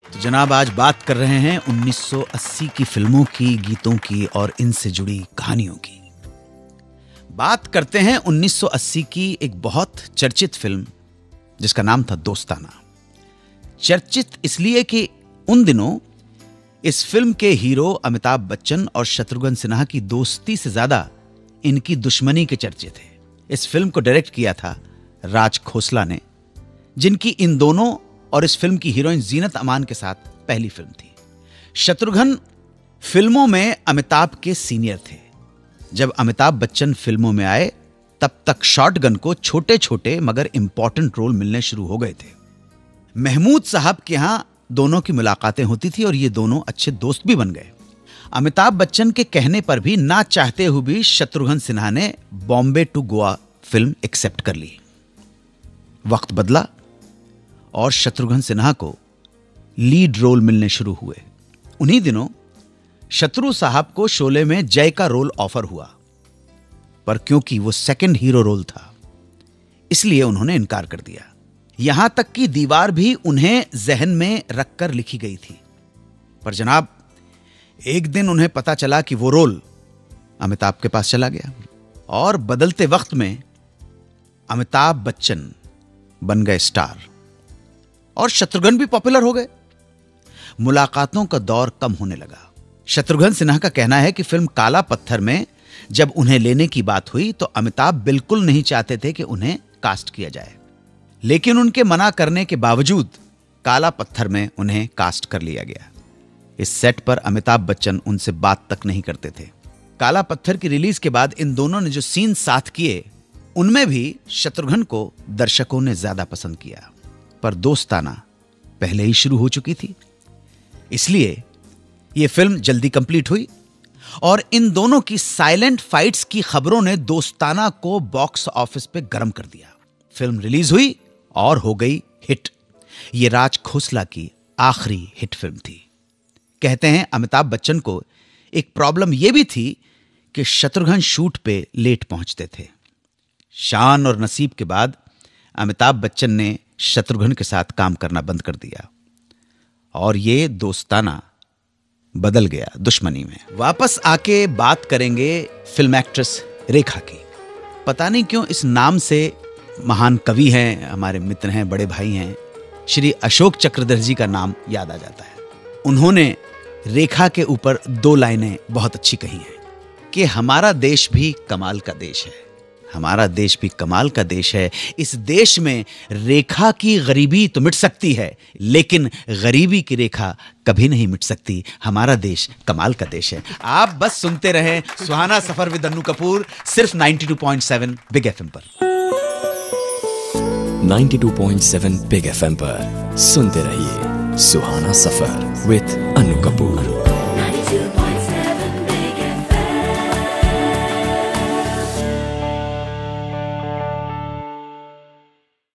तो जनाब आज बात कर रहे हैं 1980 की फिल्मों की, गीतों की और इनसे जुड़ी कहानियों की। बात करते हैं 1980 की एक बहुत चर्चित फिल्म जिसका नाम था दोस्ताना। चर्चित इसलिए कि उन दिनों इस फिल्म के हीरो अमिताभ बच्चन और शत्रुघ्न सिन्हा की दोस्ती से ज्यादा इनकी दुश्मनी के चर्चे थे। इस फिल्म को डायरेक्ट किया था राज खोसला ने, जिनकी इन दोनों और इस फिल्म की हीरोइन जीनत अमान के साथ पहली फिल्म थी। शत्रुघ्न फिल्मों में अमिताभ के सीनियर थे। जब अमिताभ बच्चन फिल्मों में आए तब तक शॉटगन को छोटे छोटे मगर इंपॉर्टेंट रोल मिलने शुरू हो गए थे। महमूद साहब के यहां दोनों की मुलाकातें होती थी और ये दोनों अच्छे दोस्त भी बन गए। अमिताभ बच्चन के कहने पर भी, ना चाहते हुए भी, शत्रुघ्न सिन्हा ने Bombay to Goa film accept कर ली। वक्त बदला और शत्रुघ्न सिन्हा को लीड रोल मिलने शुरू हुए। उन्हीं दिनों शत्रु साहब को शोले में जय का रोल ऑफर हुआ, पर क्योंकि वो सेकंड हीरो रोल था इसलिए उन्होंने इनकार कर दिया। यहां तक कि दीवार भी उन्हें जहन में रखकर लिखी गई थी। पर जनाब एक दिन उन्हें पता चला कि वो रोल अमिताभ के पास चला गया और बदलते वक्त में अमिताभ बच्चन बन गए स्टार और शत्रुघ्न भी पॉपुलर हो गए। मुलाकातों का दौर कम होने लगा। शत्रुघ्न सिन्हा का कहना है कि फिल्म काला पत्थर में जब उन्हें लेने की बात हुई तो अमिताभ बिल्कुल नहीं चाहते थे कि उन्हें कास्ट किया जाए, लेकिन उनके मना करने के बावजूद काला पत्थर में उन्हें कास्ट कर लिया गया। इस सेट पर अमिताभ बच्चन उनसे बात तक नहीं करते थे। काला पत्थर की रिलीज के बाद इन दोनों ने जो सीन साथ किए उनमें भी शत्रुघ्न को दर्शकों ने ज्यादा पसंद किया, पर दोस्ताना पहले ही शुरू हो चुकी थी, इसलिए यह फिल्म जल्दी कंप्लीट हुई और इन दोनों की साइलेंट फाइट्स की खबरों ने दोस्ताना को बॉक्स ऑफिस पे गर्म कर दिया। फिल्म रिलीज हुई और हो गई हिट। यह राज खोसला की आखिरी हिट फिल्म थी। कहते हैं अमिताभ बच्चन को एक प्रॉब्लम यह भी थी कि शत्रुघ्न शूट पे लेट पहुंचते थे। शान और नसीब के बाद अमिताभ बच्चन ने शत्रुघ्न के साथ काम करना बंद कर दिया और ये दोस्ताना बदल गया दुश्मनी में। वापस आके बात करेंगे फिल्म एक्ट्रेस रेखा की। पता नहीं क्यों इस नाम से महान कवि हैं, हमारे मित्र हैं, बड़े भाई हैं, श्री अशोक चक्रधर जी का नाम याद आ जाता है। उन्होंने रेखा के ऊपर 2 लाइनें बहुत अच्छी कही हैं कि हमारा देश भी कमाल का देश है, हमारा देश भी कमाल का देश है। इस देश में रेखा की गरीबी तो मिट सकती है, लेकिन गरीबी की रेखा कभी नहीं मिट सकती। हमारा देश कमाल का देश है। आप बस सुनते रहें सुहाना सफर विद अन्नू कपूर, सिर्फ 92.7 बिग एफएम पर। 92.7 बिग एफएम पर सुनते रहिए सुहाना सफर विद अन्नू कपूर।